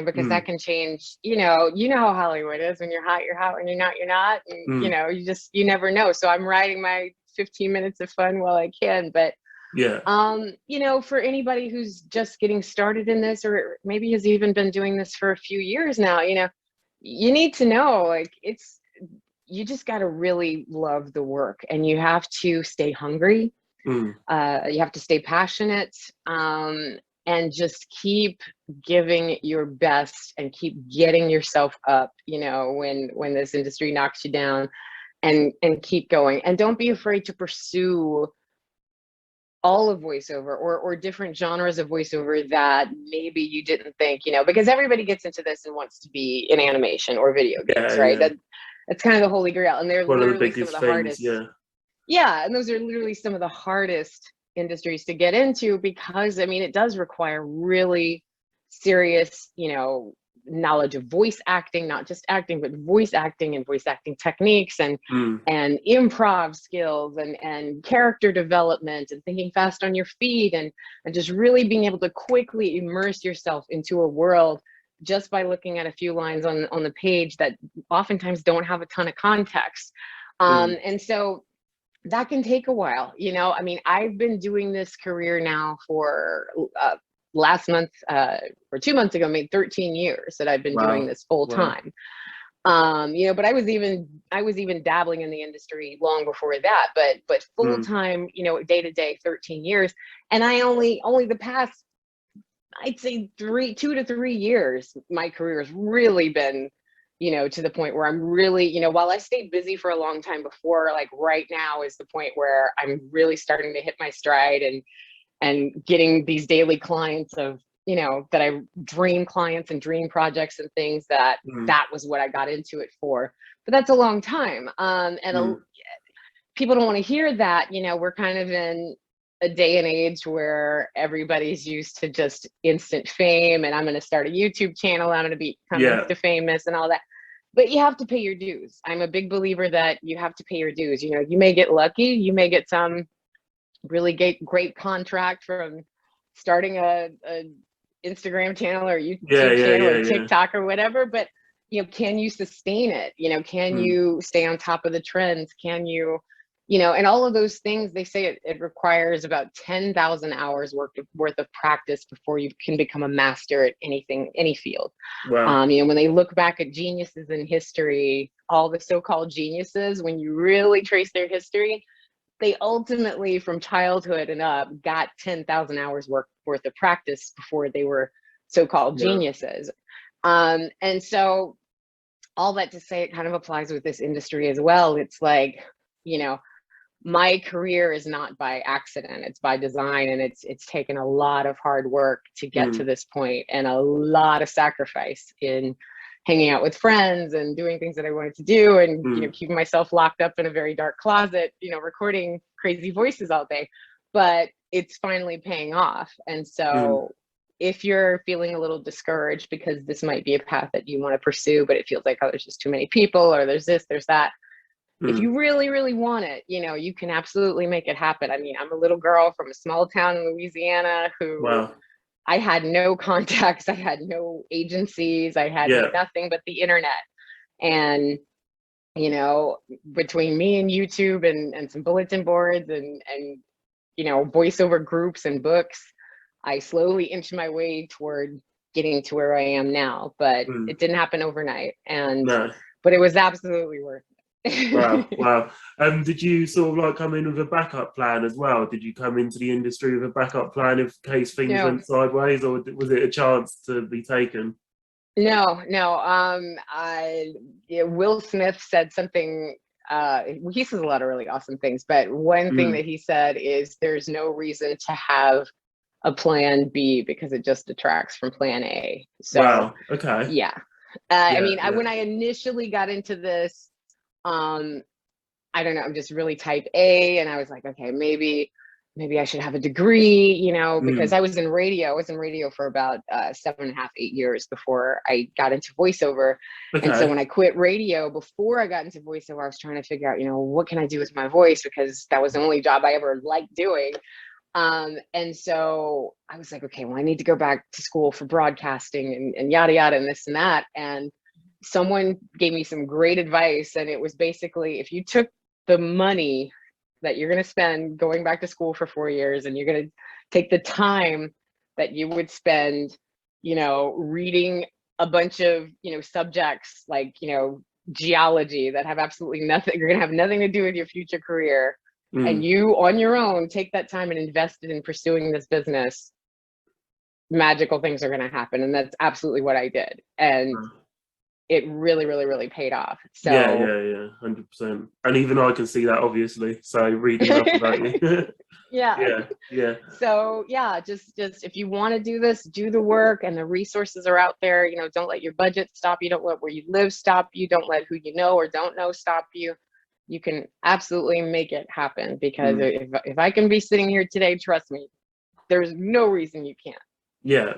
because Mm, that can change, how Hollywood is. When you're hot, when you're not. And, mm, you never know. So I'm riding my 15 minutes of fun while I can. But, yeah. for anybody who's just getting started in this, or maybe has even been doing this for a few years now, you need to know, like, you just got to really love the work, and you have to stay hungry. Mm, You have to stay passionate, and just keep giving your best and keep getting yourself up, when this industry knocks you down, and keep going. And don't be afraid to pursue all of voiceover, or different genres of voiceover that maybe you didn't think, because everybody gets into this and wants to be in animation or video games, yeah, right? yeah. That's kind of the holy grail. And they're One of the literally some of biggest the things, hardest. yeah. Yeah, and those are literally some of the hardest industries to get into, because it does require really serious, knowledge of voice acting, not just acting, but voice acting and voice acting techniques, and Mm, improv skills, and character development, and thinking fast on your feet, and just really being able to quickly immerse yourself into a world just by looking at a few lines on the page that oftentimes don't have a ton of context. mm, And so that can take a while. I've been doing this career now for last month, or 2 months ago, made 13 years that I've been doing wow. this full Wow. time. But I was even dabbling in the industry long before that, but full Mm, time, day to day, 13 years. And I only the past, I'd say 2 to 3 years, my career has really been, to the point where I'm really, while I stayed busy for a long time before, like right now is the point where I'm really starting to hit my stride, and getting these daily clients of, that I dream clients and dream projects and things, mm, that was what I got into it for. But that's a long time. mm, People don't want to hear that. We're kind of in a day and age where everybody's used to just instant fame, and I'm going to start a YouTube channel, I'm going to become yeah. insta famous and all that. But you have to pay your dues. I'm a big believer that you have to pay your dues. You may get lucky, you may get some really great contract from starting a Instagram channel or Yeah, YouTube yeah, channel yeah, or yeah. TikTok or whatever. But can you sustain it? Can Mm, you stay on top of the trends? Can you, and all of those things, they say it requires about 10,000 hours worth of practice before you can become a master at anything, any field. wow. When they look back at geniuses in history, all the so-called geniuses, when you really trace their history, they ultimately, from childhood and up, got 10,000 hours worth of practice before they were so-called Yeah. geniuses. And so all that to say, it kind of applies with this industry as well. It's like, you know, my career is not by accident, it's by design, and it's taken a lot of hard work to get to Mm, this point, and a lot of sacrifice in hanging out with friends and doing things that I wanted to do, and mm, keeping myself locked up in a very dark closet, recording crazy voices all day. But it's finally paying off. And mm, so if you're feeling a little discouraged because this might be a path that you want to pursue, but it feels like, oh, there's just too many people, or there's this, there's that, if mm. you really, really want it, you can absolutely make it happen. I'm a little girl from a small town in Louisiana who, Wow. I had no contacts, I had no agencies, I had Yeah. nothing but the internet. And, between me and YouTube, and some bulletin boards, and voiceover groups and books, I slowly inched my way toward getting to where I am now. But Mm, it didn't happen overnight. no. But it was absolutely worth Wow. it. Wow. Did you sort of like come in with a backup plan as well? Did you come into the industry with a backup plan in case things No, went sideways, or was it a chance to be taken? no, no. Yeah, Will Smith said something. He says a lot of really awesome things, but one thing Mm, that he said is, there's no reason to have a plan B, because it just detracts from plan A. So wow. Okay. yeah, Yeah. Yeah. when I initially got into this, um, I don't know, I'm just really type A, and I was like, okay, maybe I should have a degree, because Mm, I was in radio for about 7.5, 8 years before I got into voiceover. And so okay. when I quit radio, before I got into voiceover, I was trying to figure out, what can I do with my voice, because that was the only job I ever liked doing. And so I was like, okay, well, I need to go back to school for broadcasting and yada, yada, and this and that. And someone gave me some great advice. And it was basically, if you took the money that you're going to spend going back to school for 4 years, and you're going to take the time that you would spend, reading a bunch of, subjects like, geology that have absolutely nothing, you're going to have nothing to do with your future career. And you on your own take that time and invest it in pursuing this business, magical things are going to happen. And that's absolutely what I did. And it really, really, really paid off. So yeah, 100%. And even I can see that, obviously. So reading up about you. yeah. So yeah, just if you want to do this, do the work, and the resources are out there. Don't let your budget stop you. Don't let where you live stop you. Don't let who you know or don't know stop you. You can absolutely make it happen, because if I can be sitting here today, trust me, there's no reason you can't. Yeah.